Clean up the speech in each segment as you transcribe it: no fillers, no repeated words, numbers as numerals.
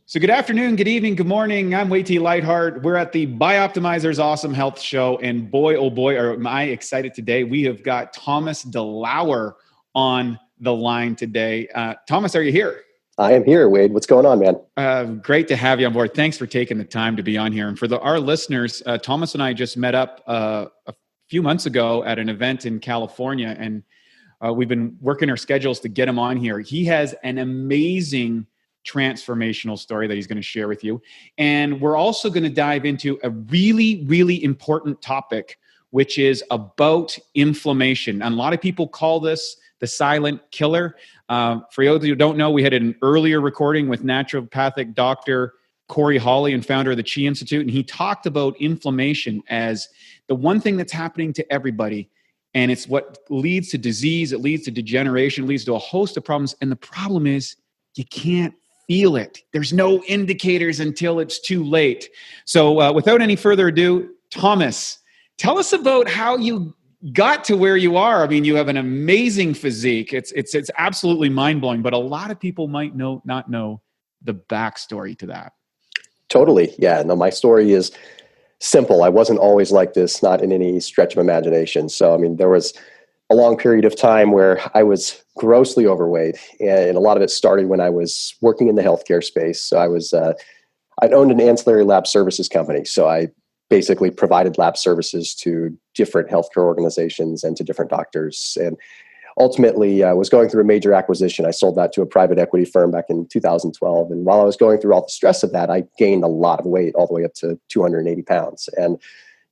So good afternoon, good evening, good morning. I'm Whey Lightheart. We're at the Bioptimizers Awesome Health Show. And boy, oh boy, am I excited today. We have got Thomas Delauer on the line today. Thomas, are you here? I am here, Wade. What's going on, man? Great to have you on board. Thanks for taking the time to be on here. And for our listeners, Thomas and I just met up a few months ago at an event in California, and we've been working our schedules to get him on here. He has an amazing transformational story that he's going to share with you. And we're also going to dive into a really, really important topic, which is about inflammation. And a lot of people call this the silent killer. For those who don't know, we had an earlier recording with naturopathic Dr. Corey Hawley and founder of the Chi Institute. And he talked about inflammation as the one thing that's happening to everybody. And it's what leads to disease. It leads to degeneration. It leads to a host of problems. And the problem is you can't feel it. There's no indicators until it's too late. So without any further ado, Thomas, tell us about how you got to where you are. I mean, you have an amazing physique. It's absolutely mind-blowing, but a lot of people might not know the backstory to that. Totally. Yeah. No, my story is simple. I wasn't always like this, not in any stretch of imagination. So, I mean, there was a long period of time where I was grossly overweight. And a lot of it started when I was working in the healthcare space. So I'd owned an ancillary lab services company. So I basically provided lab services to different healthcare organizations and to different doctors. And ultimately, I was going through a major acquisition. I sold that to a private equity firm back in 2012. And while I was going through all the stress of that, I gained a lot of weight, all the way up to 280 pounds. And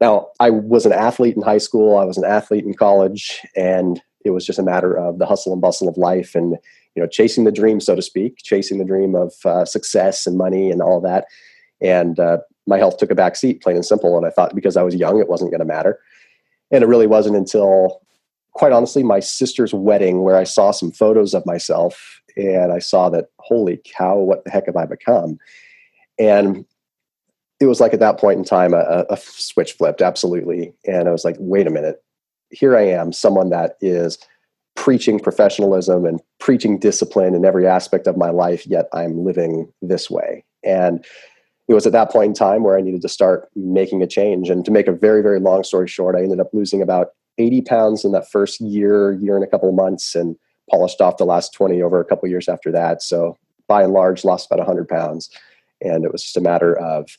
now, I was an athlete in high school. I was an athlete in college, and it was just a matter of the hustle and bustle of life and, chasing the dream, so to speak, chasing the dream of success and money and all that. And my health took a back seat, plain and simple. And I thought because I was young, it wasn't going to matter. And it really wasn't until, quite honestly, my sister's wedding, where I saw some photos of myself and I saw that, holy cow, what the heck have I become? And it was like at that point in time, a switch flipped, absolutely. And I was like, wait a minute, here I am, someone that is preaching professionalism and preaching discipline in every aspect of my life, yet I'm living this way. And it was at that point in time where I needed to start making a change. And to make a very, very long story short, I ended up losing about 80 pounds in that first year and a couple of months, and polished off the last 20 over a couple of years after that. So by and large, lost about 100 pounds. And it was just a matter of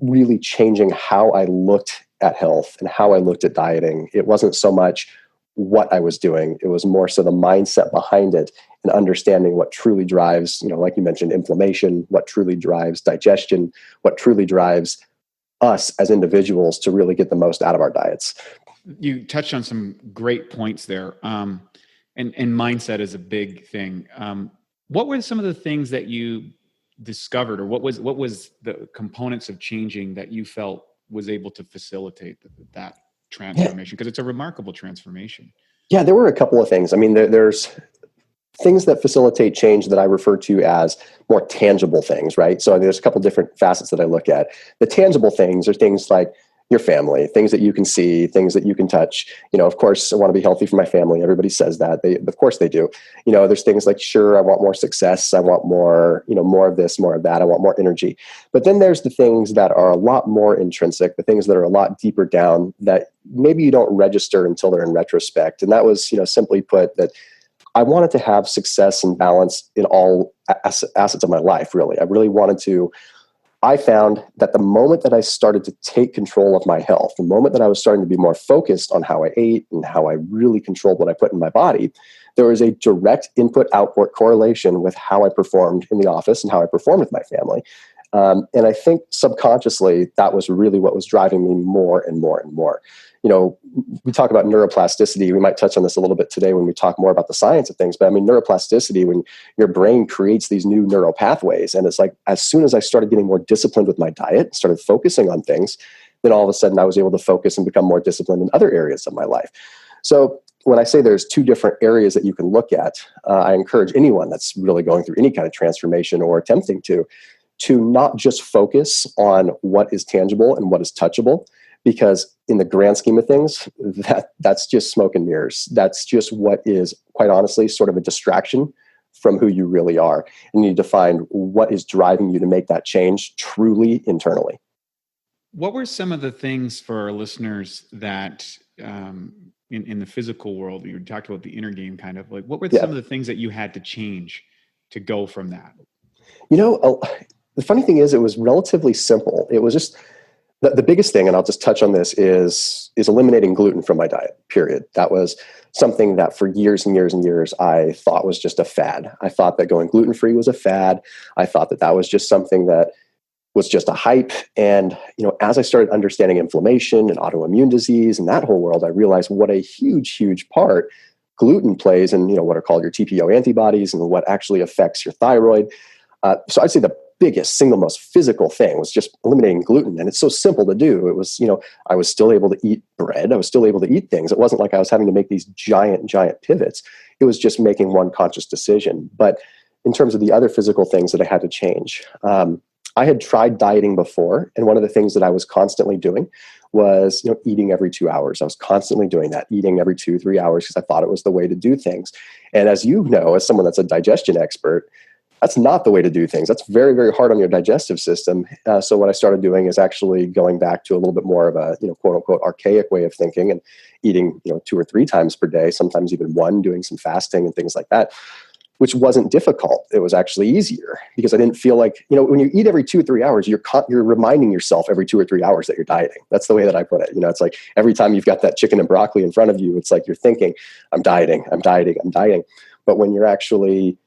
really changing how I looked at health and how I looked at dieting. It wasn't so much what I was doing. It was more so the mindset behind it and understanding what truly drives, like you mentioned, inflammation, what truly drives digestion, what truly drives us as individuals to really get the most out of our diets. You touched on some great points there. And mindset is a big thing. What were some of the things that you discovered, or what was the components of changing that you felt was able to facilitate that transformation? Because it's a remarkable transformation. Yeah, there were a couple of things. I mean, there's things that facilitate change that I refer to as more tangible things, right? So there's a couple different facets that I look at. The tangible things are things like your family, things that you can see, things that you can touch. Of course, I want to be healthy for my family. Everybody says that. Of course they do. There's things like, sure, I want more success. I want more, more of this, more of that. I want more energy. But then there's the things that are a lot more intrinsic, the things that are a lot deeper down that maybe you don't register until they're in retrospect. And that was, simply put, that I wanted to have success and balance in all assets of my life, really. I found that the moment that I started to take control of my health, the moment that I was starting to be more focused on how I ate and how I really controlled what I put in my body, there was a direct input-output correlation with how I performed in the office and how I performed with my family. And I think subconsciously, that was really what was driving me more and more and more. We talk about neuroplasticity. We might touch on this a little bit today when we talk more about the science of things. But I mean, neuroplasticity, when your brain creates these new neural pathways, and it's like, as soon as I started getting more disciplined with my diet, started focusing on things, then all of a sudden I was able to focus and become more disciplined in other areas of my life. So when I say there's two different areas that you can look at, I encourage anyone that's really going through any kind of transformation or attempting to not just focus on what is tangible and what is touchable, because in the grand scheme of things, that's just smoke and mirrors. That's just what is, quite honestly, sort of a distraction from who you really are. And you need to find what is driving you to make that change truly internally. What were some of the things for our listeners that in the physical world, you talked about the inner game kind of, like, what were some of the things that you had to change to go from that? The funny thing is, it was relatively simple. It was just the biggest thing, and I'll just touch on this, is eliminating gluten from my diet, period. That was something that for years and years and years I thought was just a fad. I thought that going gluten-free was a fad. I thought that that was just something that was just a hype. And, as I started understanding inflammation and autoimmune disease and that whole world, I realized what a huge, huge part gluten plays in, what are called your TPO antibodies and what actually affects your thyroid. So I'd say the biggest, single most physical thing was just eliminating gluten. And it's so simple to do. It was, I was still able to eat bread. I was still able to eat things. It wasn't like I was having to make these giant, giant pivots. It was just making one conscious decision. But in terms of the other physical things that I had to change, I had tried dieting before. And one of the things that I was constantly doing was, eating every 2 hours. I was constantly doing that, eating every 2-3 hours, because I thought it was the way to do things. And as you know, as someone that's a digestion expert, that's not the way to do things. That's very, very hard on your digestive system. So what I started doing is actually going back to a little bit more of a, quote unquote, archaic way of thinking, and eating, 2 or 3 times per day, sometimes even 1, doing some fasting and things like that, which wasn't difficult. It was actually easier because I didn't feel like, when you eat every 2 or 3 hours, you're reminding yourself every 2 or 3 hours that you're dieting. That's the way that I put it. It's like every time you've got that chicken and broccoli in front of you, it's like you're thinking, I'm dieting, I'm dieting, I'm dieting. But when you're actually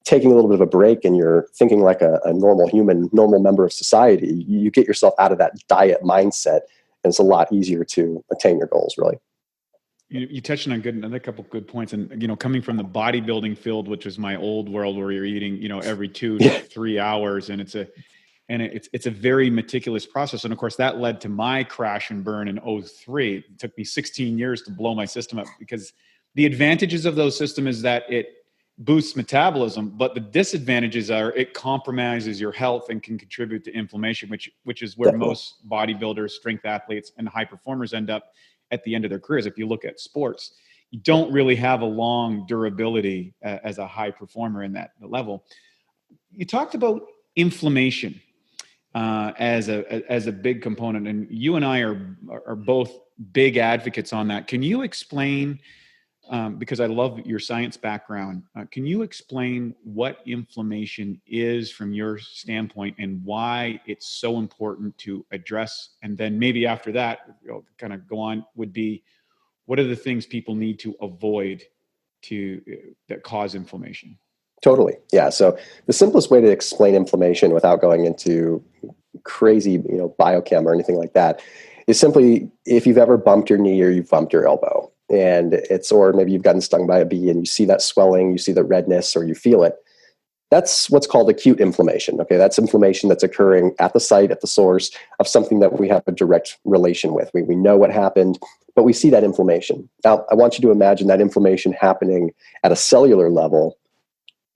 taking a little bit of a break and you're thinking like a normal human, normal member of society, you get yourself out of that diet mindset, and it's a lot easier to attain your goals, really. You touched on another couple of good points. And, coming from the bodybuilding field, which was my old world, where you're eating, every 2 to 3 hours, and it's a very meticulous process. And of course that led to my crash and burn in 2003. It took me 16 years to blow my system up, because the advantages of those systems is that it boosts metabolism, but the disadvantages are it compromises your health and can contribute to inflammation, which is where most bodybuilders, strength athletes, and high performers end up at the end of their careers. If you look at sports, you don't really have a long durability as a high performer in that level. You talked about inflammation as a big component, and you and I are both big advocates on that. Can you explain? Because I love your science background. Can you explain what inflammation is from your standpoint and why it's so important to address? And then maybe after that, kind of go on, would be, what are the things people need to avoid that cause inflammation? Totally. Yeah. So the simplest way to explain inflammation without going into crazy, biochem or anything like that is simply, if you've ever bumped your knee or you've bumped your elbow, or maybe you've gotten stung by a bee and you see that swelling, you see the redness, or you feel it. That's what's called acute inflammation. Okay. That's inflammation that's occurring at the site, at the source of something that we have a direct relation with. We know what happened, but we see that inflammation. Now, I want you to imagine that inflammation happening at a cellular level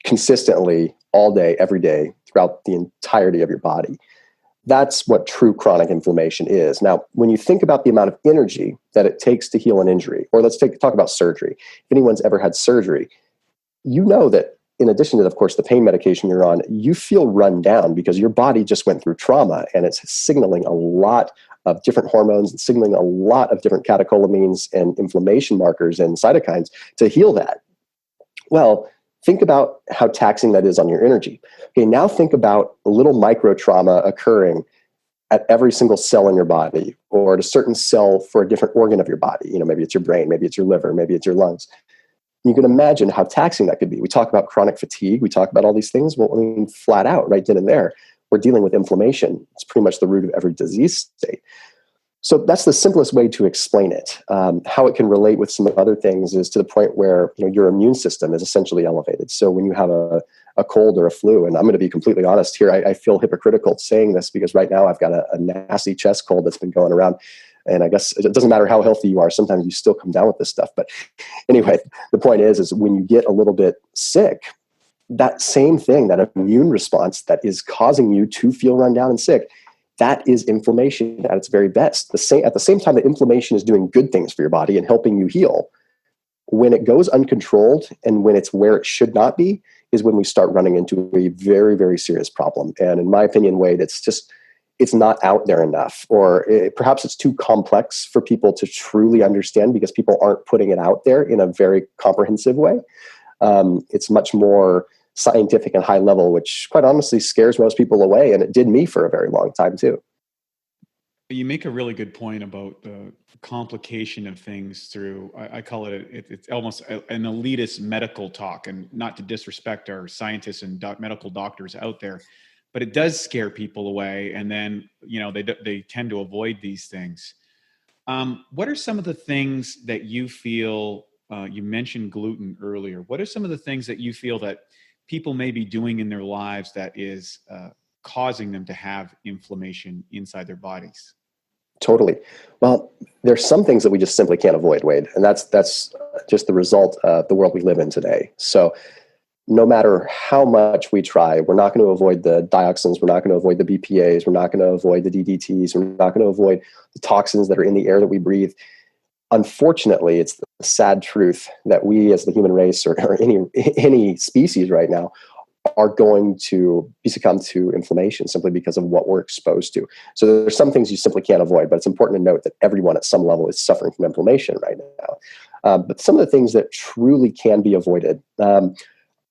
consistently all day, every day, throughout the entirety of your body. That's what true chronic inflammation is. Now, when you think about the amount of energy that it takes to heal an injury, or let's talk about surgery. If anyone's ever had surgery, you know that in addition to, of course, the pain medication you're on, you feel run down because your body just went through trauma, and it's signaling a lot of different hormones and signaling a lot of different catecholamines and inflammation markers and cytokines to heal that. Well, think about how taxing that is on your energy. Okay, now think about a little micro trauma occurring at every single cell in your body, or at a certain cell for a different organ of your body. Maybe it's your brain, maybe it's your liver, maybe it's your lungs. You can imagine how taxing that could be. We talk about chronic fatigue. We talk about all these things. Well, flat out, right then and there, we're dealing with inflammation. It's pretty much the root of every disease state. So that's the simplest way to explain it. How it can relate with some other things is to the point where your immune system is essentially elevated. So when you have a cold or a flu, and I'm going to be completely honest here, I feel hypocritical saying this because right now I've got a nasty chest cold that's been going around. And I guess it doesn't matter how healthy you are. Sometimes you still come down with this stuff. But anyway, the point is when you get a little bit sick, that same thing, that immune response that is causing you to feel run down and sick, that is inflammation at its very best. At the same time that inflammation is doing good things for your body and helping you heal, when it goes uncontrolled and when it's where it should not be, is when we start running into a very, very serious problem. And in my opinion, Wade, it's not out there enough, or perhaps it's too complex for people to truly understand because people aren't putting it out there in a very comprehensive way. It's much more scientific and high level, which quite honestly scares most people away. And it did me for a very long time too. You make a really good point about the complication of things through, I call it's almost an elitist medical talk, and not to disrespect our scientists and medical doctors out there, but it does scare people away. And then, they tend to avoid these things. What are some of the things that you feel, you mentioned gluten earlier, what are some of the things that you feel that people may be doing in their lives that is causing them to have inflammation inside their bodies? Totally. Well, there's some things that we just simply can't avoid, Wade, and that's just the result of the world we live in today. So no matter how much we try, we're not going to avoid the dioxins, we're not going to avoid the BPAs, we're not going to avoid the DDTs, we're not going to avoid the toxins that are in the air that we breathe. Unfortunately, it's the sad truth that we as the human race, or any species right now, are going to succumb to inflammation simply because of what we're exposed to. So there's some things you simply can't avoid, but it's important to note that everyone at some level is suffering from inflammation right now. But some of the things that truly can be avoided, I'm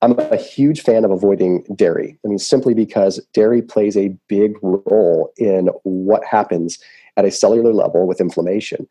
a huge fan of avoiding dairy. I mean, simply because dairy plays a big role in what happens at a cellular level with inflammation.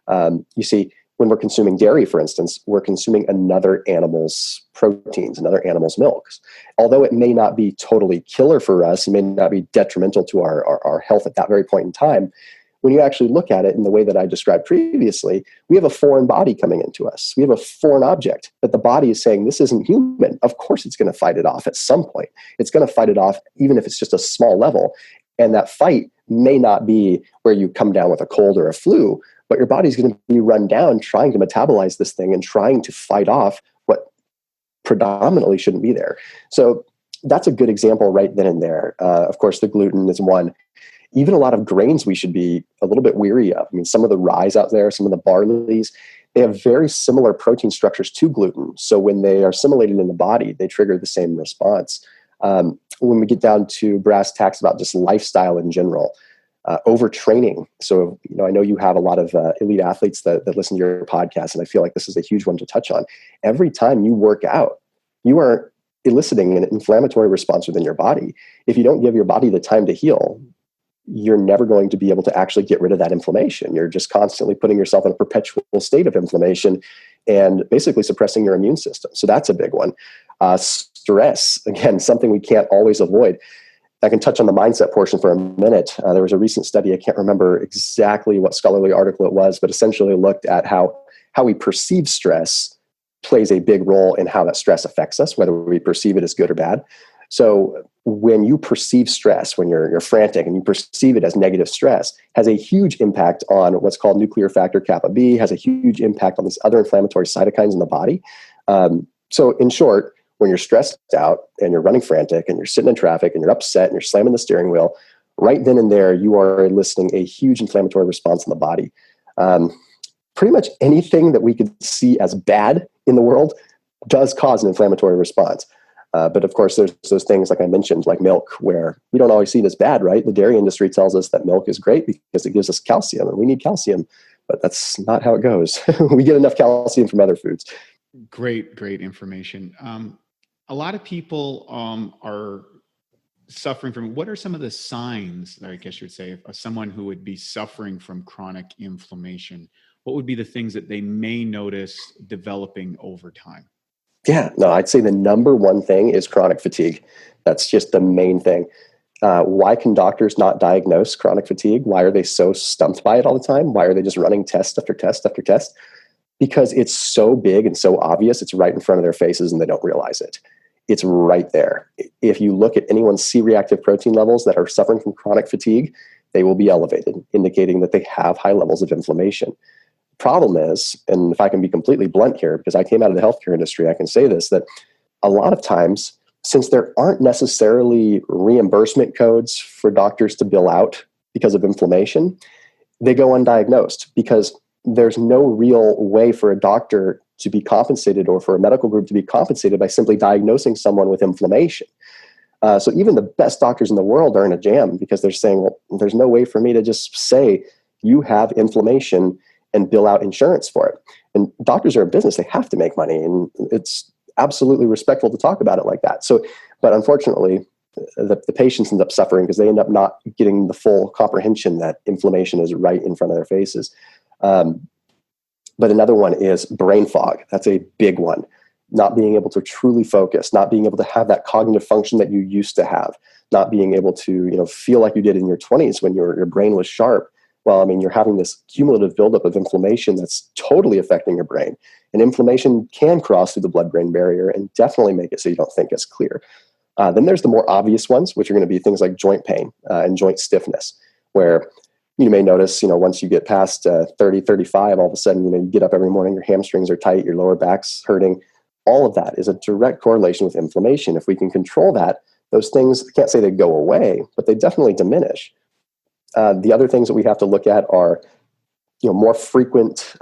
You see, when we're consuming dairy, for instance, we're consuming another animal's proteins, another animal's milks. Although it may not be totally killer for us, it may not be detrimental to our health at that very point in time, when you actually look at it in the way that I described previously, we have a foreign body coming into us. We have a foreign object that the body is saying, this isn't human. Of course it's going to fight it off at some point. It's going to fight it off even if it's just a small level. And that fight may not be where you come down with a cold or a flu, but your body's going to be run down trying to metabolize this thing and trying to fight off what predominantly shouldn't be there. So that's a good example right then and there. Of course, the gluten is one. Even a lot of grains we should be a little bit weary of. I mean, some of the rye out there, some of the barleys, they have very similar protein structures to gluten. So when they are assimilated in the body, they trigger the same response. When we get down to brass tacks about just lifestyle in general, overtraining. So, I know you have a lot of elite athletes that listen to your podcast, and I feel like this is a huge one to touch on. Every time you work out, you are eliciting an inflammatory response within your body. If you don't give your body the time to heal, you're never going to be able to actually get rid of that inflammation. You're just constantly putting yourself in a perpetual state of inflammation and basically suppressing your immune system. So that's a big one. Stress, again, something we can't always avoid. I can touch on the mindset portion for a minute. There was a recent study, I can't remember exactly what scholarly article it was, but essentially looked at how we perceive stress plays a big role in how that stress affects us, whether we perceive it as good or bad. So when you perceive stress, when you're frantic and you perceive it as negative stress, has a huge impact on what's called nuclear factor kappa B, has a huge impact on these other inflammatory cytokines in the body. So in short, when you're stressed out and you're running frantic and you're sitting in traffic and you're upset and you're slamming the steering wheel, right then and there, you are eliciting a huge inflammatory response in the body. Pretty much anything that we could see as bad in the world does cause an inflammatory response. But of course, there's those things, like I mentioned, like milk, where we don't always see it as bad, right? The dairy industry tells us that milk is great because it gives us calcium, and we need calcium. But that's not how it goes. We get enough calcium from other foods. Great information. A lot of people are suffering from, what are some of the signs, I guess you would say, of someone who would be suffering from chronic inflammation? What would be the things that they may notice developing over time? Yeah, no, I'd say the number one thing is chronic fatigue. That's just the main thing. Why can doctors not diagnose chronic fatigue? Why are they so stumped by it all the time? Why are they just running test after test after test? Because it's so big and so obvious. It's right in front of their faces and they don't realize it. It's right there. If you look at anyone's C-reactive protein levels that are suffering from chronic fatigue, they will be elevated, indicating that they have high levels of inflammation. Problem is, and if I can be completely blunt here, because I came out of the healthcare industry, I can say this, that a lot of times, since there aren't necessarily reimbursement codes for doctors to bill out because of inflammation, they go undiagnosed because there's no real way for a doctor to be compensated, or for a medical group to be compensated by simply diagnosing someone with inflammation. So even the best doctors in the world are in a jam because they're saying, well, there's no way for me to just say you have inflammation and bill out insurance for it. And doctors are a business. They have to make money. And it's absolutely respectful to talk about it like that. So, but unfortunately, the patients end up suffering because they end up not getting the full comprehension that inflammation is right in front of their faces. But another one is brain fog. That's a big one. Not being able to truly focus, not being able to have that cognitive function that you used to have, not being able to, feel like you did in your 20s when your brain was sharp. Well, I mean, you're having this cumulative buildup of inflammation that's totally affecting your brain. And inflammation can cross through the blood-brain barrier and definitely make it so you don't think as clear. Then there's the more obvious ones, which are going to be things like joint pain and joint stiffness, where you may notice, once you get past 30, 35, all of a sudden, you get up every morning, your hamstrings are tight, your lower back's hurting. All of that is a direct correlation with inflammation. If we can control that, those things, I can't say they go away, but they definitely diminish. The other things that we have to look at are, more frequent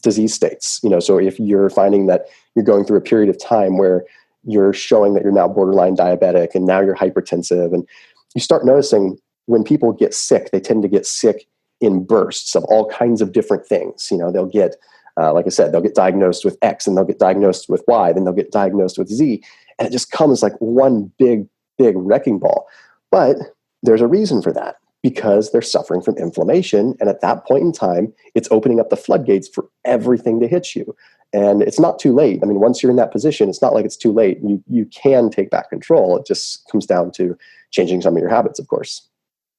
disease states. So if you're finding that you're going through a period of time where you're showing that you're now borderline diabetic and now you're hypertensive, and you start noticing when people get sick, they tend to get sick in bursts of all kinds of different things. They'll get, like I said, they'll get diagnosed with X and they'll get diagnosed with Y, then they'll get diagnosed with Z. And it just comes like one big wrecking ball. But there's a reason for that, because they're suffering from inflammation. And at that point in time, it's opening up the floodgates for everything to hit you. And it's not too late. I mean, once you're in that position, it's not like it's too late. You can take back control. It just comes down to changing some of your habits, of course.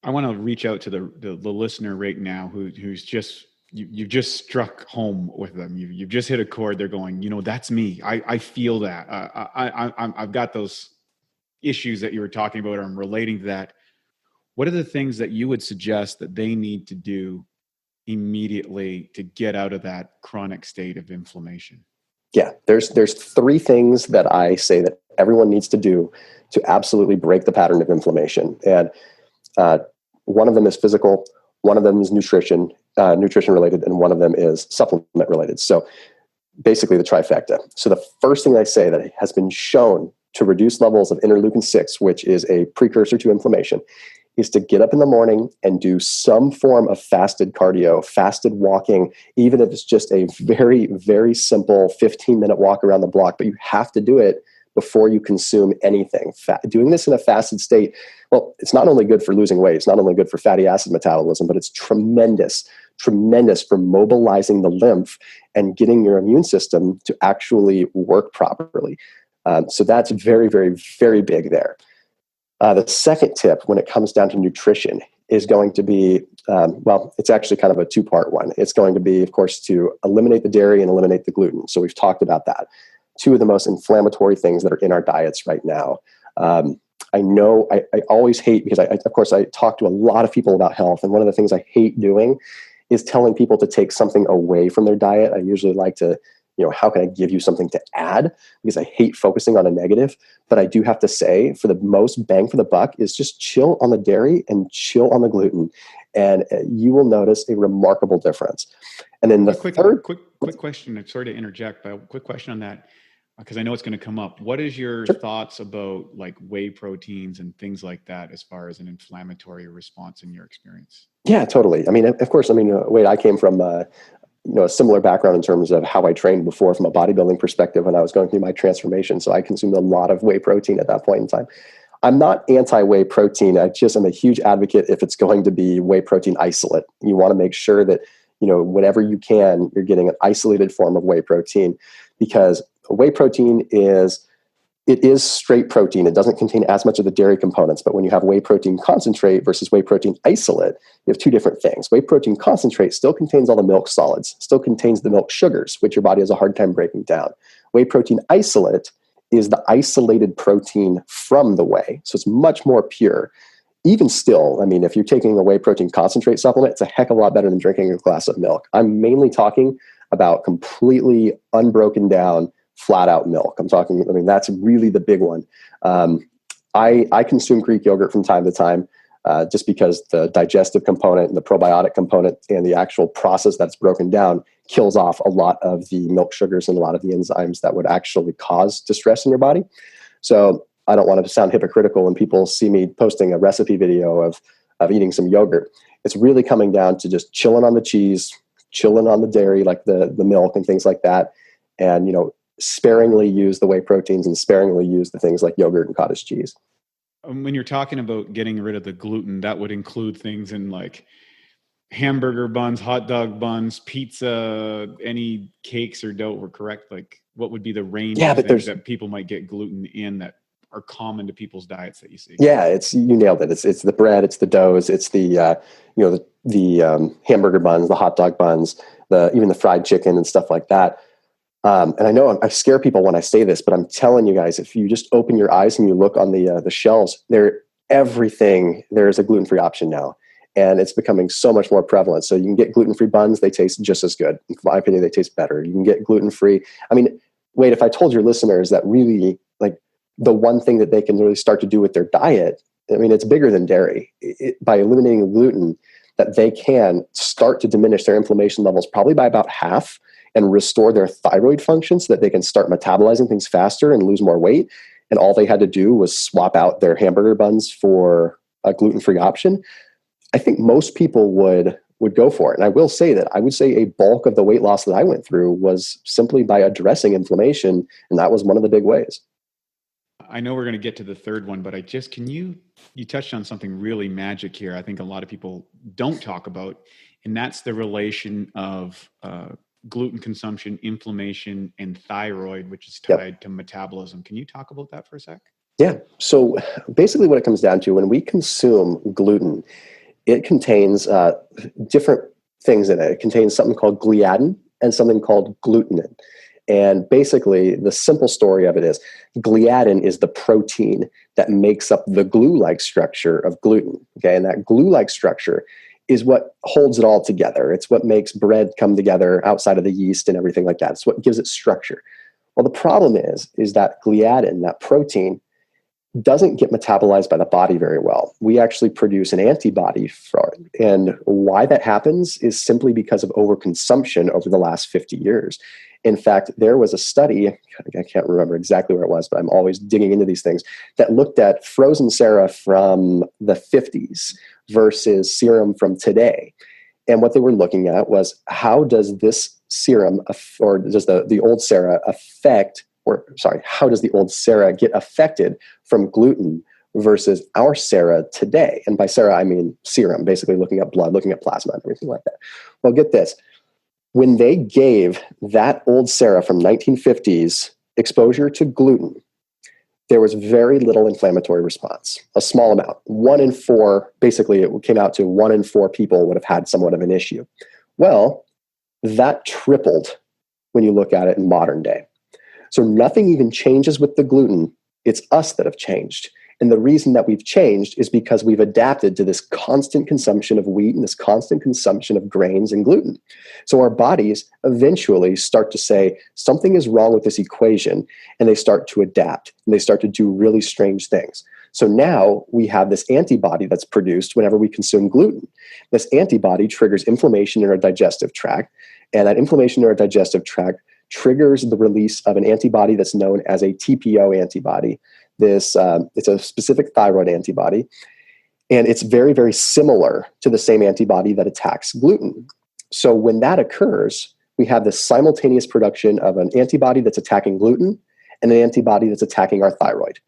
I want to reach out to the listener right now who's just, you've just struck home with them. You've just hit a chord. They're going, that's me. I feel that. I've got those issues that you were talking about, or I'm relating to that. What are the things that you would suggest that they need to do immediately to get out of that chronic state of inflammation? Yeah, there's three things that I say that everyone needs to do to absolutely break the pattern of inflammation. And one of them is physical, one of them is nutrition related, and one of them is supplement related. So basically the trifecta. So the first thing I say that has been shown to reduce levels of interleukin-6, which is a precursor to inflammation, is to get up in the morning and do some form of fasted cardio, fasted walking, even if it's just a very, very simple 15-minute walk around the block, but you have to do it before you consume anything. Doing this in a fasted state, well, it's not only good for losing weight, it's not only good for fatty acid metabolism, but it's tremendous for mobilizing the lymph and getting your immune system to actually work properly. So that's very, very, very big there. The second tip when it comes down to nutrition is going to be, it's actually kind of a two-part one. It's going to be, of course, to eliminate the dairy and eliminate the gluten. So we've talked about that. Two of the most inflammatory things that are in our diets right now. I know I always hate, because I talk to a lot of people about health, and one of the things I hate doing is telling people to take something away from their diet. I usually like to, how can I give you something to add? Because I hate focusing on a negative. But I do have to say, for the most bang for the buck is just chill on the dairy and chill on the gluten. And you will notice a remarkable difference. And then the quick question. I'm sorry to interject, but a quick question on that, because I know it's going to come up. What is your thoughts about like whey proteins and things like that as far as an inflammatory response in your experience? Yeah, totally. I mean, of course, Wade, I came from a similar background in terms of how I trained before from a bodybuilding perspective when I was going through my transformation. So I consumed a lot of whey protein at that point in time. I'm not anti-whey protein. I'm a huge advocate if it's going to be whey protein isolate. You want to make sure that, whenever you can, you're getting an isolated form of whey protein, because whey protein is straight protein. It doesn't contain as much of the dairy components, but when you have whey protein concentrate versus whey protein isolate, you have two different things. Whey protein concentrate still contains all the milk solids, still contains the milk sugars, which your body has a hard time breaking down. Whey protein isolate is the isolated protein from the whey. So it's much more pure. Even still, if you're taking a whey protein concentrate supplement, it's a heck of a lot better than drinking a glass of milk. I'm mainly talking about completely unbroken down, flat out milk. that's really the big one. I consume Greek yogurt from time to time. just because the digestive component and the probiotic component and the actual process that's broken down kills off a lot of the milk sugars and a lot of the enzymes that would actually cause distress in your body. So I don't want to sound hypocritical when people see me posting a recipe video of eating some yogurt. It's really coming down to just chilling on the cheese, chilling on the dairy, like the milk and things like that. And, sparingly use the whey proteins and sparingly use the things like yogurt and cottage cheese. When you're talking about getting rid of the gluten, that would include things in like hamburger buns, hot dog buns, pizza, any cakes or dough were correct. Like what would be the range of things that people might get gluten in that are common to people's diets that you see? Yeah, you nailed it. It's the bread, it's the doughs, it's the hamburger buns, the hot dog buns, even the fried chicken and stuff like that. And I know I scare people when I say this, but I'm telling you guys, if you just open your eyes and you look on the shelves, everything there is a gluten-free option now, and it's becoming so much more prevalent. So you can get gluten-free buns; they taste just as good. In my opinion, they taste better. You can get gluten-free. I mean, wait, if I told your listeners that really, like, the one thing that they can really start to do with their diet, I mean, it's bigger than dairy. By eliminating gluten, that they can start to diminish their inflammation levels probably by about half, and restore their thyroid function so that they can start metabolizing things faster and lose more weight. And all they had to do was swap out their hamburger buns for a gluten-free option. I think most people would go for it. And I will say that I would say a bulk of the weight loss that I went through was simply by addressing inflammation. And that was one of the big ways. I know we're going to get to the third one, but you touched on something really magic here. I think a lot of people don't talk about, and that's the relation of, gluten consumption, inflammation, and thyroid, which is tied to metabolism. Can you talk about that for a sec? Yeah. So basically what it comes down to, when we consume gluten, it contains different things in it. It contains something called gliadin and something called glutenin. And basically the simple story of it is gliadin is the protein that makes up the glue-like structure of gluten. Okay. And that glue-like structure is what holds it all together. It's what makes bread come together outside of the yeast and everything like that. It's what gives it structure. Well, the problem is that gliadin, that protein, doesn't get metabolized by the body very well. We actually produce an antibody for it. And why that happens is simply because of overconsumption over the last 50 years. In fact, there was a study, I can't remember exactly where it was, but I'm always digging into these things, that looked at frozen Sara from the 50s versus serum from today. And what they were looking at was, how does this serum, or does the old Sara how does the old Sara get affected from gluten versus our Sara today? And by Sara, I mean serum, basically looking at blood, looking at plasma and everything like that. Well, get this. When they gave that old Sara from 1950s exposure to gluten, there was very little inflammatory response, a small amount. 1 in 4, basically it came out to 1 in 4 people would have had somewhat of an issue. Well, that tripled when you look at it in modern day. So nothing even changes with the gluten. It's us that have changed. And the reason that we've changed is because we've adapted to this constant consumption of wheat and this constant consumption of grains and gluten. So our bodies eventually start to say something is wrong with this equation, and they start to adapt and they start to do really strange things. So now we have this antibody that's produced whenever we consume gluten. This antibody triggers inflammation in our digestive tract, and that inflammation in our digestive tract triggers the release of an antibody that's known as a TPO antibody. It's a specific thyroid antibody, and it's very, very similar to the same antibody that attacks gluten. So when that occurs, we have this simultaneous production of an antibody that's attacking gluten and an antibody that's attacking our thyroid.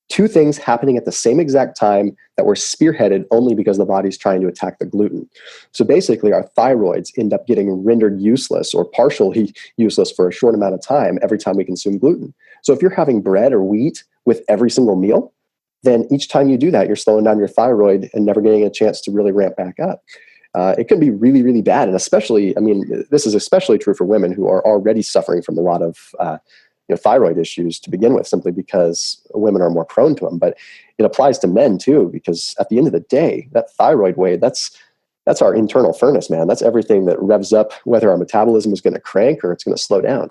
Two things happening at the same exact time that were spearheaded only because the body's trying to attack the gluten. So basically, our thyroids end up getting rendered useless or partially useless for a short amount of time every time we consume gluten. So if you're having bread or wheat with every single meal, then each time you do that, you're slowing down your thyroid and never getting a chance to really ramp back up. It can be really, really bad. And especially, this is especially true for women who are already suffering from a lot of thyroid issues to begin with, simply because women are more prone to them. But it applies to men too, because at the end of the day, that thyroid wave, that's our internal furnace, man. That's everything that revs up whether our metabolism is going to crank or it's going to slow down.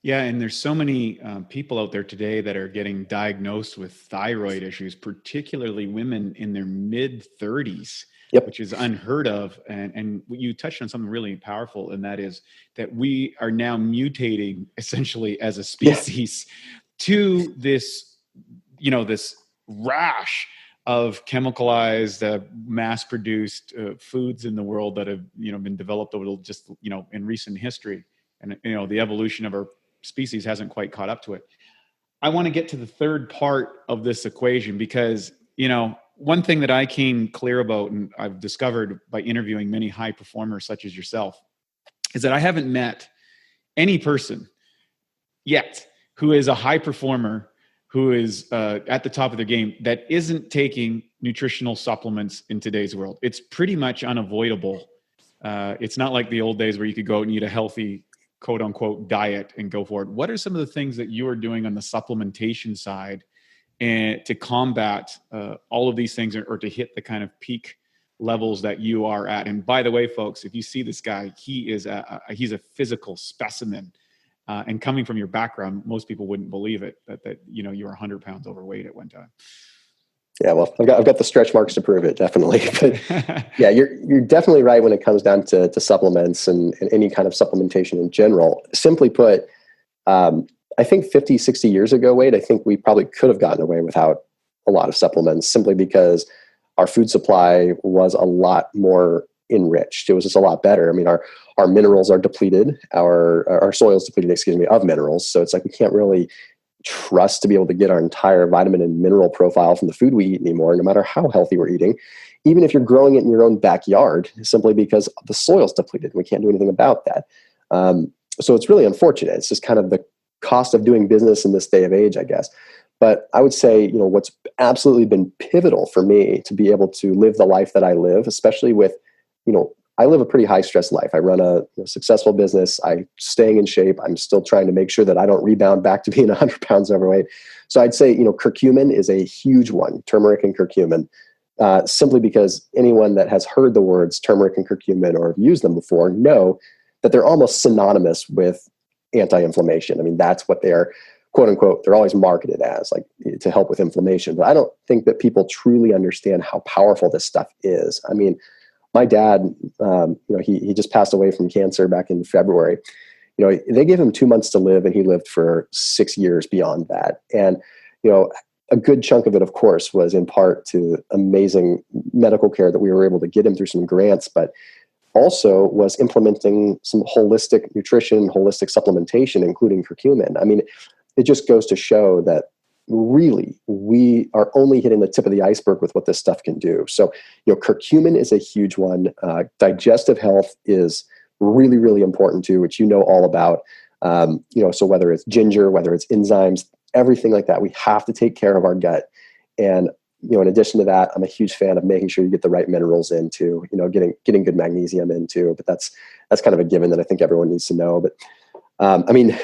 Yeah, and there's so many people out there today that are getting diagnosed with thyroid issues, particularly women in their mid 30s, Yep. which is unheard of. And you touched on something really powerful, and that is that we are now mutating essentially as a Yeah. species to this, this rash of chemicalized, mass-produced foods in the world that have, been developed over just, in recent history. And, the evolution of our species hasn't quite caught up to it. I want to get to the third part of this equation because, one thing that I came clear about, and I've discovered by interviewing many high performers such as yourself, is that I haven't met any person yet who is a high performer, who is at the top of their game, that isn't taking nutritional supplements in today's world. It's pretty much unavoidable. It's not like the old days where you could go out and eat a healthy, quote unquote, diet and go for it. What are some of the things that you are doing on the supplementation side and to combat all of these things, or to hit the kind of peak levels that you are at? And by the way, folks, if you see this guy, he's a physical specimen. And coming from your background, most people wouldn't believe it that you were 100 pounds overweight at one time. Yeah, well, I've got the stretch marks to prove it, definitely. But yeah, you're definitely right when it comes down to supplements and any kind of supplementation in general. Simply put, I think 50, 60 years ago, Wade, I think we probably could have gotten away without a lot of supplements simply because our food supply was a lot more enriched. It was just a lot better. I mean, our minerals are depleted, our soil's depleted, of minerals. So it's like we can't really trust to be able to get our entire vitamin and mineral profile from the food we eat anymore, no matter how healthy we're eating, even if you're growing it in your own backyard, simply because the soil's depleted. We can't do anything about that. So it's really unfortunate. It's just kind of the cost of doing business in this day of age, I guess. But I would say, what's absolutely been pivotal for me to be able to live the life that I live, especially with, I live a pretty high stress life. I run a successful business. I'm staying in shape. I'm still trying to make sure that I don't rebound back to being 100 pounds overweight. So I'd say, curcumin is a huge one, turmeric and curcumin, simply because anyone that has heard the words turmeric and curcumin or used them before know that they're almost synonymous with anti-inflammation. I mean, that's what they're, quote unquote, they're always marketed as, like, to help with inflammation. But I don't think that people truly understand how powerful this stuff is. I mean, my dad, he just passed away from cancer back in February. They gave him 2 months to live, and he lived for 6 years beyond that. And, a good chunk of it, of course, was in part to amazing medical care that we were able to get him through some grants, but also was implementing some holistic nutrition, holistic supplementation, including curcumin. I mean, it just goes to show that really we are only hitting the tip of the iceberg with what this stuff can do. So, curcumin is a huge one. Digestive health is really, really important too, which all about. So whether it's ginger, whether it's enzymes, everything like that, we have to take care of our gut. And, in addition to that, I'm a huge fan of making sure you get the right minerals into, getting good magnesium into, but that's kind of a given that I think everyone needs to know. But, I mean,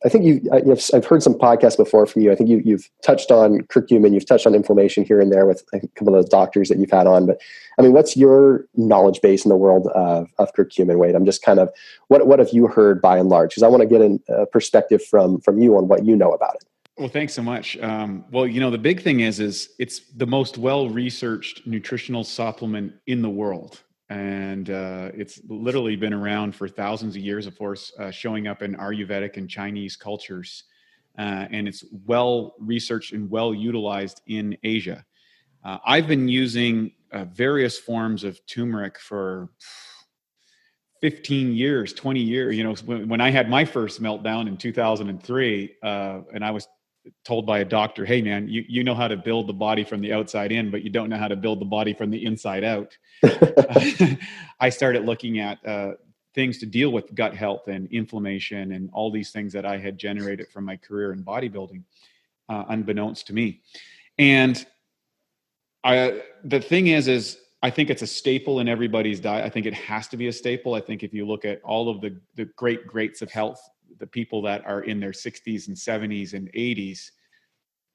I've heard some podcasts before from you. I think you've touched on curcumin, you've touched on inflammation here and there with a couple of those doctors that you've had on. But I mean, what's your knowledge base in the world of curcumin, Wade? I'm just kind of, what have you heard by and large? Because I want to get a perspective from you on what you know about it. Well, thanks so much. Well, the big thing is it's the most well-researched nutritional supplement in the world. And it's literally been around for thousands of years, of course, showing up in Ayurvedic and Chinese cultures. And it's well researched and well utilized in Asia. I've been using various forms of turmeric for 15 years, 20 years. When I had my first meltdown in 2003, and I was told by a doctor, hey man, you know how to build the body from the outside in, but you don't know how to build the body from the inside out. I started looking at things to deal with gut health and inflammation and all these things that I had generated from my career in bodybuilding, unbeknownst to me. And the thing is I think it's a staple in everybody's diet. I think it has to be a staple. I think if you look at all of the greats of health, the people that are in their 60s and 70s and 80s,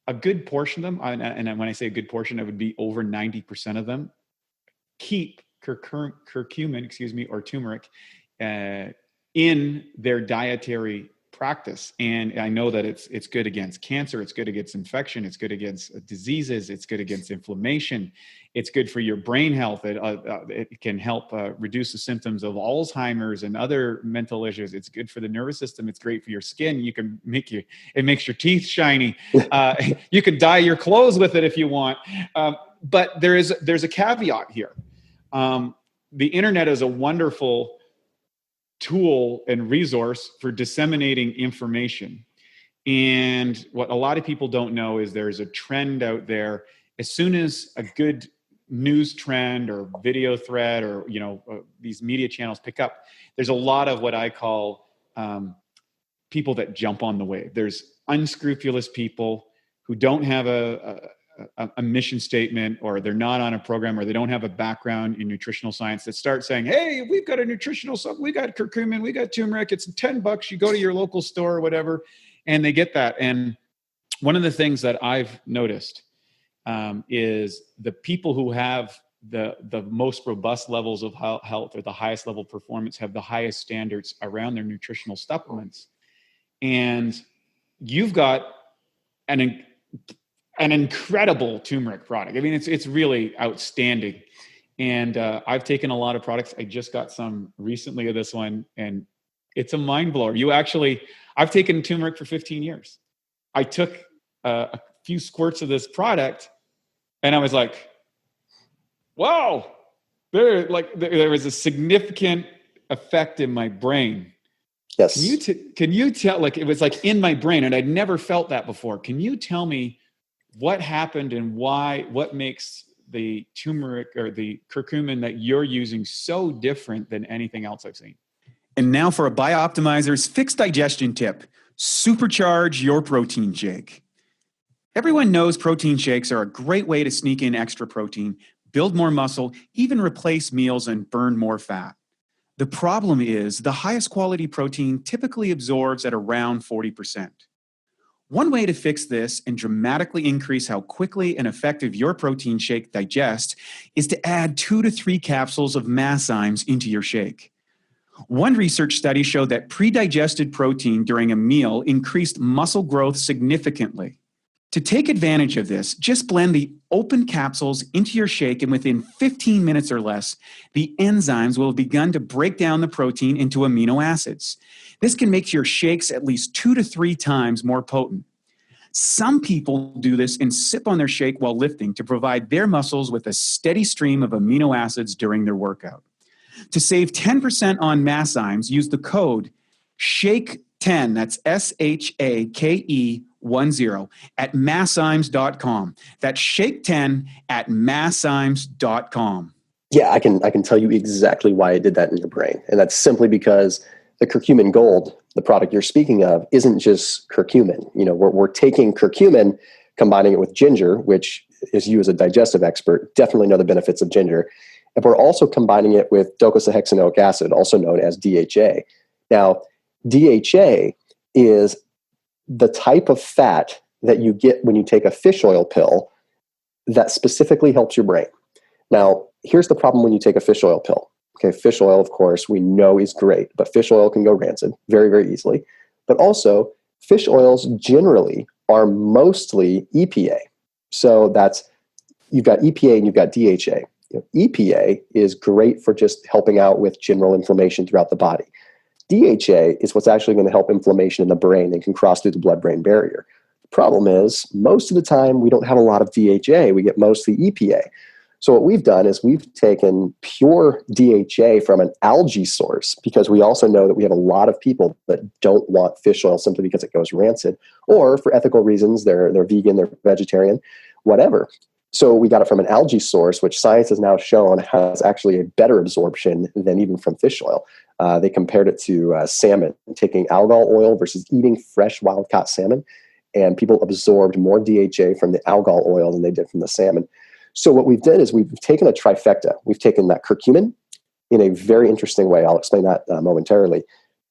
a good portion of them, and when I say a good portion, it would be over 90% of them, keep curcumin, or turmeric, in their dietary practice. And I know that it's good against cancer. It's good against infection. It's good against diseases. It's good against inflammation. It's good for your brain health. It can help reduce the symptoms of Alzheimer's and other mental issues. It's good for the nervous system. It's great for your skin. It makes your teeth shiny. You can dye your clothes with it if you want. But there's a caveat here. The internet is a wonderful tool and resource for disseminating information. And what a lot of people don't know is there's a trend out there. As soon as a good news trend or video thread or, these media channels pick up, there's a lot of what I call people that jump on the wave. There's unscrupulous people who don't have a mission statement, or they're not on a program, or they don't have a background in nutritional science, that start saying, hey, we've got a nutritional supplement, we got curcumin, we got turmeric, it's $10, you go to your local store or whatever, and they get that. And one of the things that I've noticed is the people who have the most robust levels of health, or the highest level of performance, have the highest standards around their nutritional supplements. And you've got an incredible turmeric product. I mean, it's really outstanding. And I've taken a lot of products. I just got some recently of this one, and it's a mind blower. I've taken turmeric for 15 years. I took a few squirts of this product, and I was like, wow, there was a significant effect in my brain. Yes. Can you tell, it was in my brain, and I'd never felt that before. Can you tell me what happened and what makes the turmeric or the curcumin that you're using so different than anything else I've seen? And now for a Bioptimizers fixed digestion tip: supercharge your protein shake. Everyone knows protein shakes are a great way to sneak in extra protein, build more muscle, even replace meals and burn more fat. The problem is the highest quality protein typically absorbs at around 40%. One way to fix this and dramatically increase how quickly and effective your protein shake digests is to add 2 to 3 capsules of Micelles into your shake. One research study showed that pre-digested protein during a meal increased muscle growth significantly. To take advantage of this, just blend the open capsules into your shake, and within 15 minutes or less, the enzymes will have begun to break down the protein into amino acids. This can make your shakes at least 2 to 3 times more potent. Some people do this and sip on their shake while lifting to provide their muscles with a steady stream of amino acids during their workout. To save 10% on Micelles, use the code SHAKE10, that's SHAKE10, at Micelles.com. That's SHAKE10 at Micelles.com. Yeah, I can tell you exactly why I did that in your brain. And that's simply because the curcumin gold, the product you're speaking of, isn't just curcumin. We're taking curcumin, combining it with ginger, which, as you as a digestive expert, definitely know the benefits of ginger. And we're also combining it with docosahexaenoic acid, also known as DHA. Now, DHA is the type of fat that you get when you take a fish oil pill that specifically helps your brain. Now, here's the problem when you take a fish oil pill. Okay, fish oil, of course, we know is great, but fish oil can go rancid very, very easily. But also, fish oils generally are mostly EPA. So you've got EPA and you've got DHA. EPA is great for just helping out with general inflammation throughout the body. DHA is what's actually going to help inflammation in the brain and can cross through the blood-brain barrier. The problem is, most of the time, we don't have a lot of DHA. We get mostly EPA. So what we've done is we've taken pure DHA from an algae source, because we also know that we have a lot of people that don't want fish oil simply because it goes rancid, or for ethical reasons, they're vegan, they're vegetarian, whatever. So we got it from an algae source, which science has now shown has actually a better absorption than even from fish oil. They compared it to salmon, taking algal oil versus eating fresh wild-caught salmon, and people absorbed more DHA from the algal oil than they did from the salmon. So what we've done is we've taken a trifecta. We've taken that curcumin in a very interesting way. I'll explain that momentarily.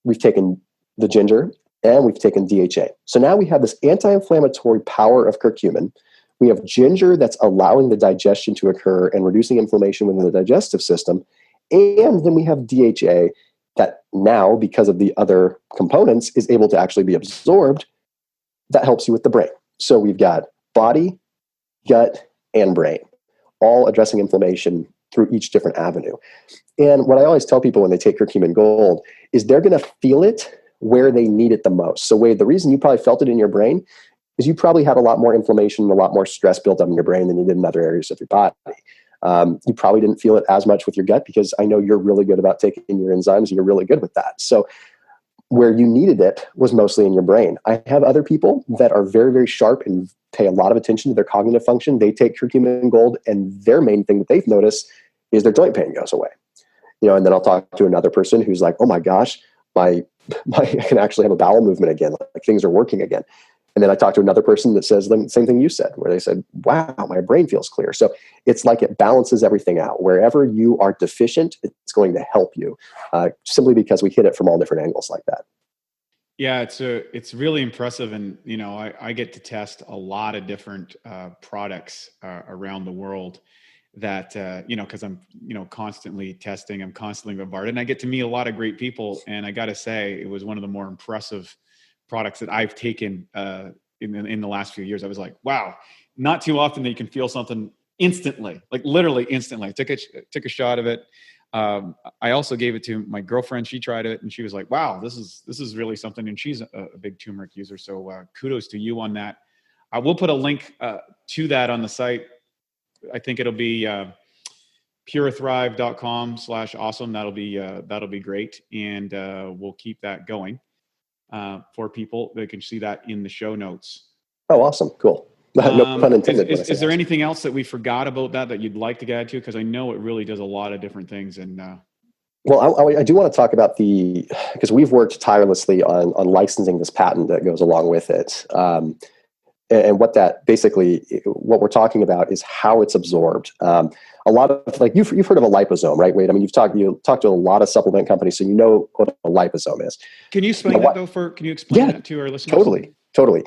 We've taken the ginger and we've taken DHA. So now we have this anti-inflammatory power of curcumin. We have ginger that's allowing the digestion to occur and reducing inflammation within the digestive system. And then we have DHA that now, because of the other components, is able to actually be absorbed. That helps you with the brain. So we've got body, gut, and brain, all addressing inflammation through each different avenue. And what I always tell people when they take curcumin gold is they're going to feel it where they need it the most. So Wade, the reason you probably felt it in your brain is you probably had a lot more inflammation, a lot more stress built up in your brain than you did in other areas of your body. You probably didn't feel it as much with your gut because I know you're really good about taking your enzymes and you're really good with that. So where you needed it was mostly in your brain. I have other people that are very, very sharp and pay a lot of attention to their cognitive function. They take curcumin gold and their main thing that they've noticed is their joint pain goes away. And then I'll talk to another person who's like, oh my gosh, I can actually have a bowel movement again. Like things are working again. And then I talked to another person that says the same thing you said, where they said, wow, my brain feels clear. So it's like it balances everything out. Wherever you are deficient, it's going to help you simply because we hit it from all different angles like that. Yeah, it's really impressive. And, I get to test a lot of different products around the world that, because I'm, constantly testing, I'm constantly bombarded, and I get to meet a lot of great people. And I got to say, it was one of the more impressive products that I've taken in the last few years. I was like, wow, not too often that you can feel something instantly, like literally instantly. I took a shot of it. I also gave it to my girlfriend. She tried it and she was like, wow, this is really something. And she's a big turmeric user. So kudos to you on that. I will put a link to that on the site. I think it'll be purethrive.com/awesome. That'll be great. And we'll keep that going for people. They can see that in the show notes. Oh, awesome. Cool. No pun intended. Is there anything else that we forgot about that you'd like to get into? Because I know it really does a lot of different things. And well, I do want to talk about because we've worked tirelessly on licensing this patent that goes along with it. And what we're talking about is how it's absorbed. A lot of, like, you've heard of a liposome, right, Wade? I mean, you talked to a lot of supplement companies, so you know what a liposome is. Can you explain that though? Can you explain that to our listeners? Totally.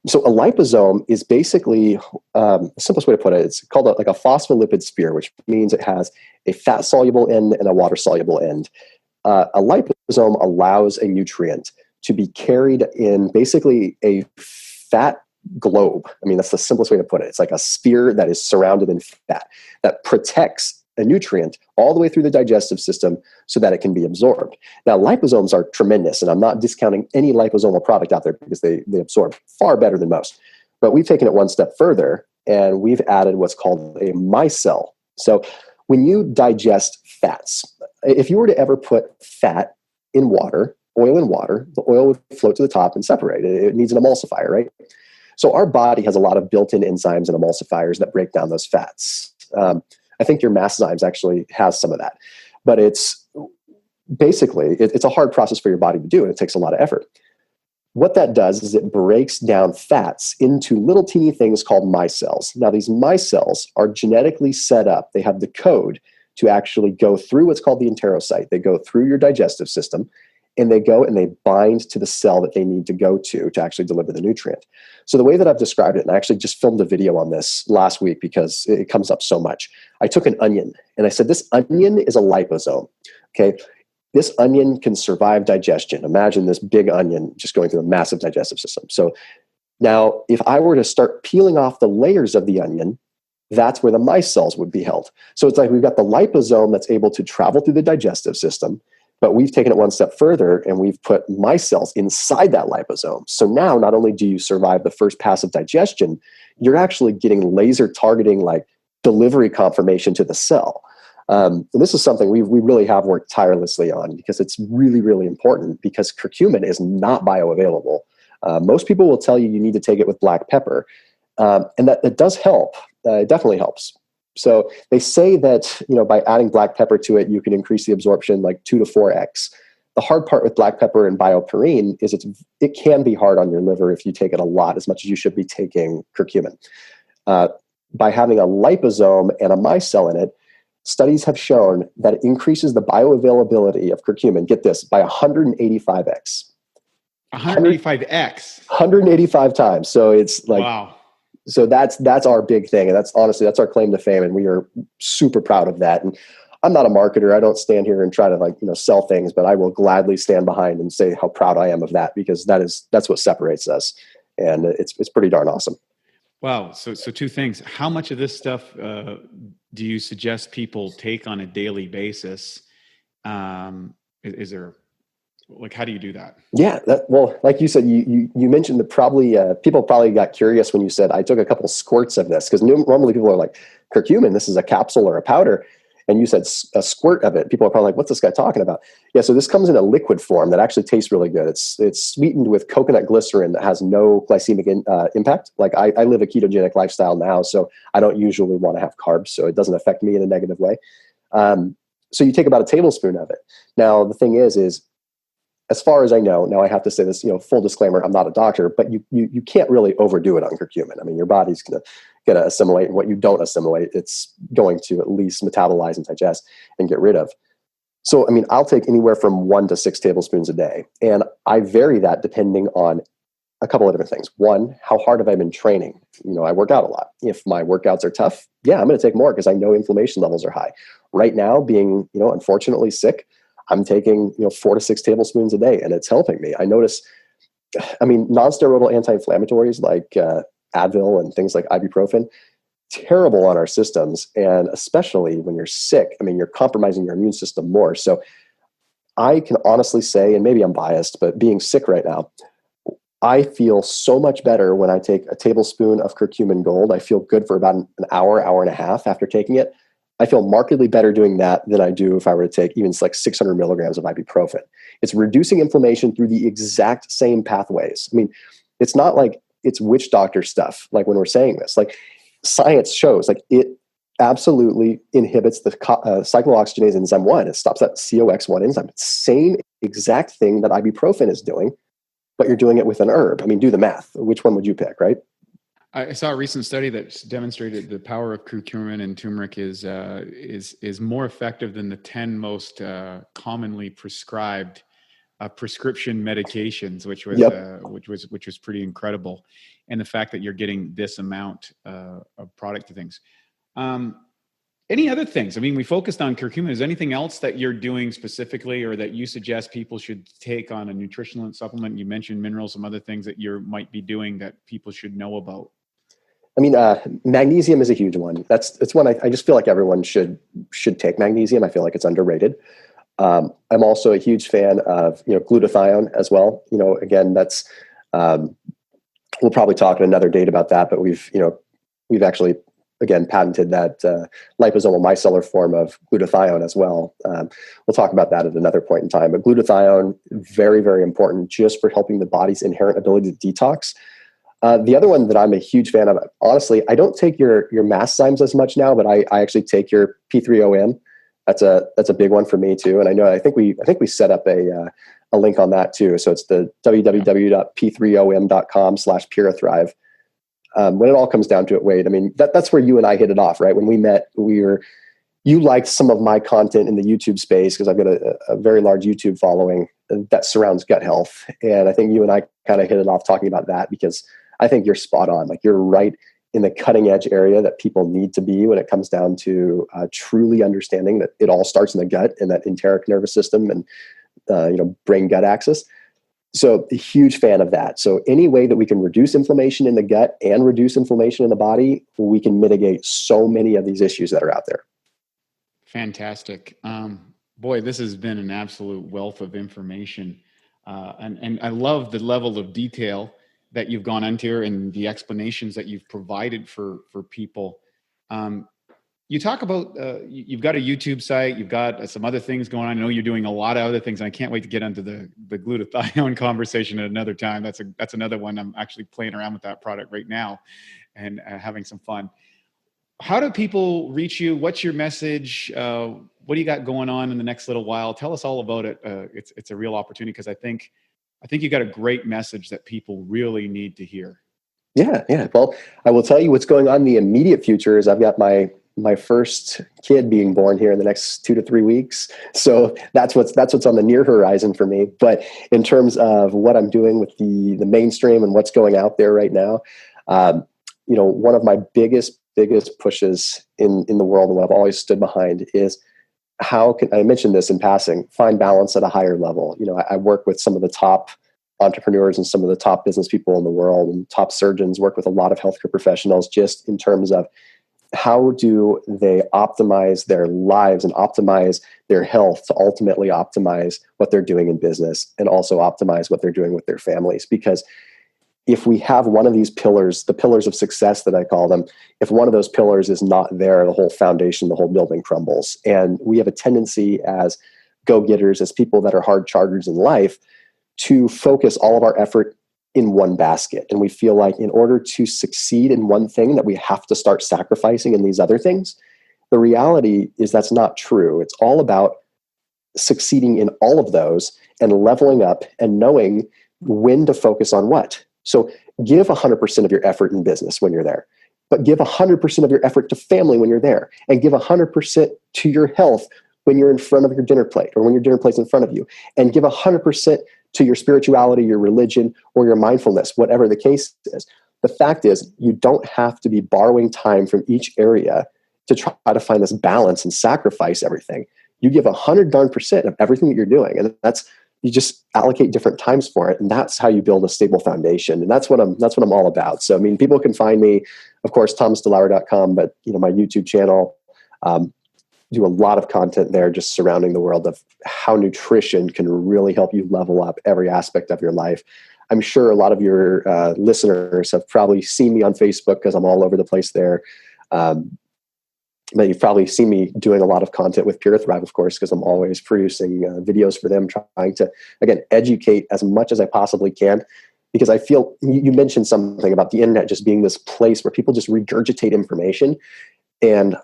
So a liposome is basically, the simplest way to put it, it's called like a phospholipid sphere, which means it has a fat-soluble end and a water-soluble end. A liposome allows a nutrient to be carried in basically a fat globe. I mean, that's the simplest way to put it. It's like a sphere that is surrounded in fat that protects a nutrient all the way through the digestive system so that it can be absorbed. Now, liposomes are tremendous, and I'm not discounting any liposomal product out there because they absorb far better than most. But we've taken it one step further, and we've added what's called a micelle. So when you digest fats, if you were to ever put fat in water, oil in water, the oil would float to the top and separate. It needs an emulsifier, right? So our body has a lot of built-in enzymes and emulsifiers that break down those fats. I think your Micelles actually has some of that. But it's basically, it's a hard process for your body to do, and it takes a lot of effort. What that does is it breaks down fats into little teeny things called micelles. Now, these micelles are genetically set up. They have the code to actually go through what's called the enterocyte. They go through your digestive system, and they go and they bind to the cell that they need to go to actually deliver the nutrient. So the way that I've described it, and I actually just filmed a video on this last week because it comes up so much. I took an onion and I said, this onion is a liposome. Okay. This onion can survive digestion. Imagine this big onion just going through a massive digestive system. So now if I were to start peeling off the layers of the onion, that's where the micelles would be held. So it's like we've got the liposome that's able to travel through the digestive system, but we've taken it one step further and we've put micelles inside that liposome. So now not only do you survive the first pass of digestion, you're actually getting laser targeting, like delivery confirmation to the cell. And this is something we really have worked tirelessly on because it's really, really important because curcumin is not bioavailable. Most people will tell you need to take it with black pepper. And that does help. It definitely helps. So they say that, by adding black pepper to it, you can increase the absorption like 2 to 4x. The hard part with black pepper and bioperine is it can be hard on your liver if you take it a lot, as much as you should be taking curcumin. By having a liposome and a micelle in it, studies have shown that it increases the bioavailability of curcumin, get this, by 185x. 185x? 185 times. So it's like... Wow. So that's our big thing. And that's our claim to fame. And we are super proud of that. And I'm not a marketer. I don't stand here and try to sell things, but I will gladly stand behind and say how proud I am of that, because that's what separates us. And it's pretty darn awesome. Wow. So two things. How much of this stuff do you suggest people take on a daily basis? Is there, how do you do that? Yeah. Well, like you said, you mentioned that probably people probably got curious when you said I took a couple squirts of this, because normally people are like, curcumin, this is a capsule or a powder. And you said a squirt of it. People are probably like, what's this guy talking about? Yeah, so this comes in a liquid form that actually tastes really good. It's sweetened with coconut glycerin that has no glycemic impact. Like I live a ketogenic lifestyle now, so I don't usually want to have carbs, so it doesn't affect me in a negative way. So you take about a tablespoon of it. Now, the thing is as far as I know, now I have to say this, full disclaimer, I'm not a doctor, but you can't really overdo it on curcumin. I mean, your body's going to assimilate, and what you don't assimilate, it's going to at least metabolize and digest and get rid of. So, I mean, I'll take anywhere from 1 to 6 tablespoons a day. And I vary that depending on a couple of different things. One, how hard have I been training? I work out a lot. If my workouts are tough, yeah, I'm going to take more because I know inflammation levels are high. Right now, being, unfortunately sick, I'm taking, 4 to 6 tablespoons a day, and it's helping me. I notice, non-steroidal anti-inflammatories like Advil and things like ibuprofen, terrible on our systems. And especially when you're sick, you're compromising your immune system more. So I can honestly say, and maybe I'm biased, but being sick right now, I feel so much better when I take a tablespoon of curcumin gold. I feel good for about an hour, hour and a half after taking it. I feel markedly better doing that than I do if I were to take even like 600 milligrams of ibuprofen. It's reducing inflammation through the exact same pathways. It's not like it's witch doctor stuff. Like when we're saying this, like science shows, like it absolutely inhibits the cyclooxygenase enzyme 1. It stops that COX-1 enzyme. It's the same exact thing that ibuprofen is doing, but you're doing it with an herb. Do the math. Which one would you pick, right? I saw a recent study that demonstrated the power of curcumin and turmeric is more effective than the 10 most commonly prescribed prescription medications, which was pretty incredible. And the fact that you're getting this amount of product to things. Any other things? We focused on curcumin. Is there anything else that you're doing specifically, or that you suggest people should take on a nutritional supplement? You mentioned minerals, some other things that you might be doing that people should know about. Magnesium is a huge one. It's one I just feel like everyone should take magnesium. I feel like it's underrated. I'm also a huge fan of, glutathione as well. Again, that's, we'll probably talk in another date about that, but we've actually, again, patented that liposomal micellar form of glutathione as well. We'll talk about that at another point in time, but glutathione, very, very important just for helping the body's inherent ability to detox. The other one that I'm a huge fan of, honestly, I don't take your Micelles as much now, but I actually take your P3OM. That's a big one for me too. And I think we set up a link on that too. So it's the www.p3om.com/PuraThrive. When it all comes down to it, Wade, that's where you and I hit it off, right? When we met, you liked some of my content in the YouTube space because I've got a very large YouTube following that surrounds gut health. And I think you and I kind of hit it off talking about that, because I think you're spot on. Like you're right in the cutting edge area that people need to be when it comes down to truly understanding that it all starts in the gut and that enteric nervous system and brain gut axis. So a huge fan of that. So any way that we can reduce inflammation in the gut and reduce inflammation in the body, we can mitigate so many of these issues that are out there. Fantastic. Boy, this has been an absolute wealth of information. And I love the level of detail that you've gone into and the explanations that you've provided for people. You talk about, you've got a YouTube site, you've got some other things going on. I know you're doing a lot of other things, and I can't wait to get into the glutathione conversation at another time. That's another one. I'm actually playing around with that product right now and having some fun. How do people reach you? What's your message? What do you got going on in the next little while? Tell us all about it. It's a real opportunity, because I think you got a great message that people really need to hear. Yeah. Well, I will tell you what's going on in the immediate future is I've got my first kid being born here in the next 2 to 3 weeks. So that's what's on the near horizon for me. But in terms of what I'm doing with the mainstream and what's going out there right now, one of my biggest pushes in the world, and what I've always stood behind, is I mentioned this in passing, find balance at a higher level. I work with some of the top entrepreneurs and some of the top business people in the world, and top surgeons, work with a lot of healthcare professionals just in terms of how do they optimize their lives and optimize their health to ultimately optimize what they're doing in business and also optimize what they're doing with their families. Because if we have one of these pillars, the pillars of success that I call them, if one of those pillars is not there, the whole foundation, the whole building crumbles. And we have a tendency as go-getters, as people that are hard chargers in life, to focus all of our effort in one basket. And we feel like in order to succeed in one thing that we have to start sacrificing in these other things. The reality is that's not true. It's all about succeeding in all of those and leveling up and knowing when to focus on what. So give 100% of your effort in business when you're there, but give 100% of your effort to family when you're there, and give 100% to your health when you're in front of your dinner plate or when your dinner plate's in front of you, and give 100% to your spirituality, your religion, or your mindfulness, whatever the case is. The fact is, you don't have to be borrowing time from each area to try to find this balance and sacrifice everything. You give 100% of everything that you're doing, and you just allocate different times for it, and that's how you build a stable foundation. And that's what I'm all about. So, I mean, people can find me, of course, thomasdelauer.com, but my YouTube channel. Do a lot of content there just surrounding the world of how nutrition can really help you level up every aspect of your life. I'm sure a lot of your listeners have probably seen me on Facebook because I'm all over the place there. But you've probably seen me doing a lot of content with Pure Thrive, of course, because I'm always producing videos for them, trying to, again, educate as much as I possibly can. Because I feel you mentioned something about the internet just being this place where people just regurgitate information. And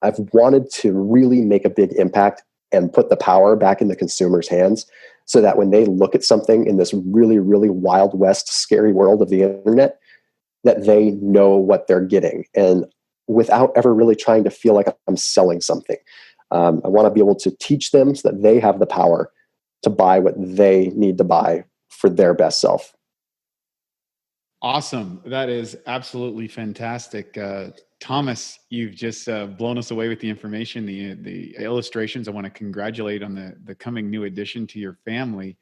I've wanted to really make a big impact and put the power back in the consumer's hands so that when they look at something in this really, really Wild West, scary world of the internet, that they know what they're getting. And without ever really trying to feel like I'm selling something. I want to be able to teach them so that they have the power to buy what they need to buy for their best self. Awesome. That is absolutely fantastic. Thomas, you've just blown us away with the information, the illustrations. I want to congratulate on the coming new addition to your family.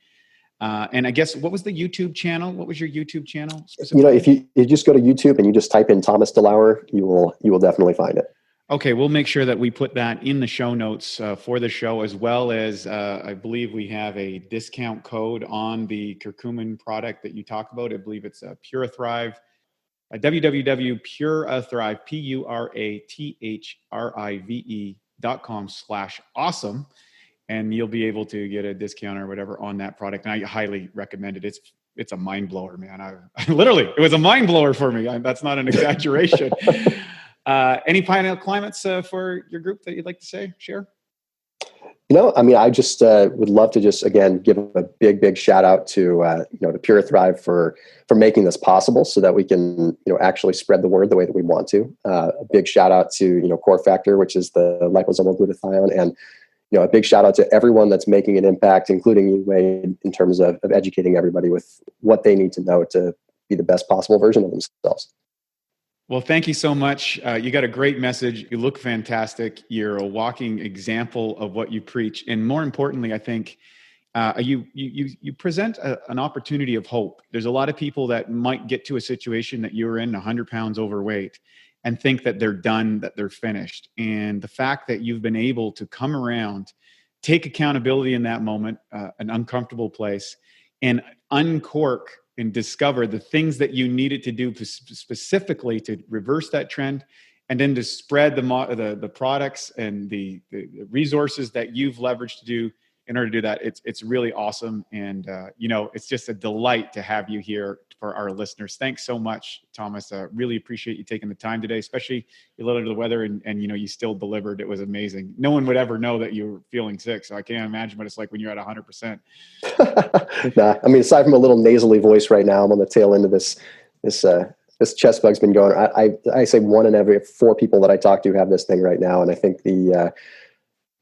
And I guess, what was the YouTube channel? What was your YouTube channel specifically? If you just go to YouTube and you just type in Thomas Delauer, you will definitely find it. Okay, we'll make sure that we put that in the show notes for the show, as well as I believe we have a discount code on the curcumin product that you talk about. I believe it's Pure Thrive, www.purethrive, PURATHRIVE.com/awesome. And you'll be able to get a discount or whatever on that product. And I highly recommend it. It's a mind blower, man. I literally, it was a mind blower for me. That's not an exaggeration. Any final comments for your group that you'd like to share? I just would love to just, again, give a big shout out to, to Pure Thrive for making this possible so that we can, actually spread the word the way that we want to. A big shout out to, Core Factor, which is the liposomal glutathione, and, a big shout out to everyone that's making an impact, including you, Wade, in terms of educating everybody with what they need to know to be the best possible version of themselves. Well, thank you so much. You got a great message. You look fantastic. You're a walking example of what you preach. And more importantly, I think you present an opportunity of hope. There's a lot of people that might get to a situation that you're in, 100 pounds overweight, and think that they're done, that they're finished. And the fact that you've been able to come around, take accountability in that moment, an uncomfortable place, and uncork and discover the things that you needed to do specifically to reverse that trend, and then to spread the products and the resources that you've leveraged to do in order to do that. It's really awesome. And, it's just a delight to have you here for our listeners. Thanks so much, Thomas. Really appreciate you taking the time today, especially you let under the weather and you still delivered. It was amazing. No one would ever know that you were feeling sick. So I can't imagine what it's like when you're at 100%. Nah, aside from a little nasally voice right now, I'm on the tail end of this chest bug's been going. I say 1 in every 4 people that I talk to have this thing right now. And I think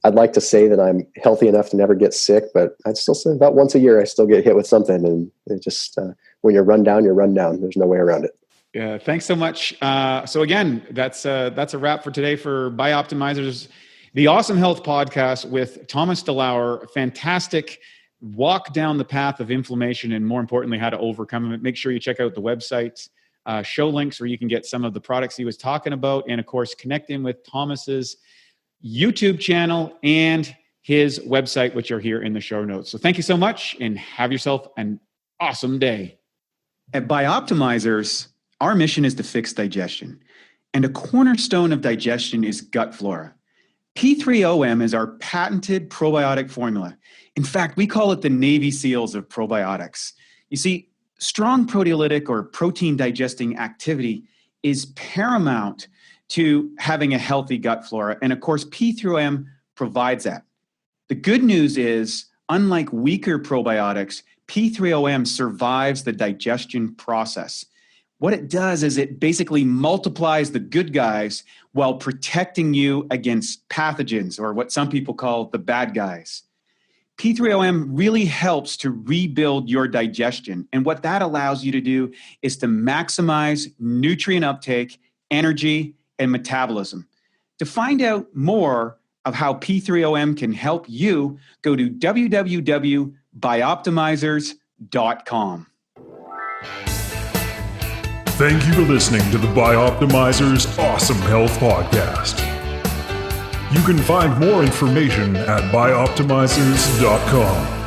I'd like to say that I'm healthy enough to never get sick, but I'd still say about once a year, I still get hit with something. And it just, when you're run down, you're run down. There's no way around it. Yeah. Thanks so much. So again, that's a wrap for today for Bioptimizers. The Awesome Health Podcast with Thomas Delauer. Fantastic walk down the path of inflammation and, more importantly, how to overcome it. Make sure you check out the website, show links where you can get some of the products he was talking about. And, of course, connect in with Thomas's YouTube channel and his website, which are here in the show notes. So thank you so much and have yourself an awesome day. At Bioptimizers, our mission is to fix digestion. And a cornerstone of digestion is gut flora. P3OM is our patented probiotic formula. In fact, we call it the Navy SEALs of probiotics. You see, strong proteolytic or protein digesting activity is paramount to having a healthy gut flora. And of course, P3OM provides that. The good news is, unlike weaker probiotics, P3OM survives the digestion process. What it does is it basically multiplies the good guys while protecting you against pathogens, or what some people call the bad guys. P3OM really helps to rebuild your digestion. And what that allows you to do is to maximize nutrient uptake, energy, and metabolism. To find out more of how P3OM can help you, go to www.bioptimizers.com. Thank you for listening to the Bioptimizers Awesome Health Podcast. You can find more information at bioptimizers.com.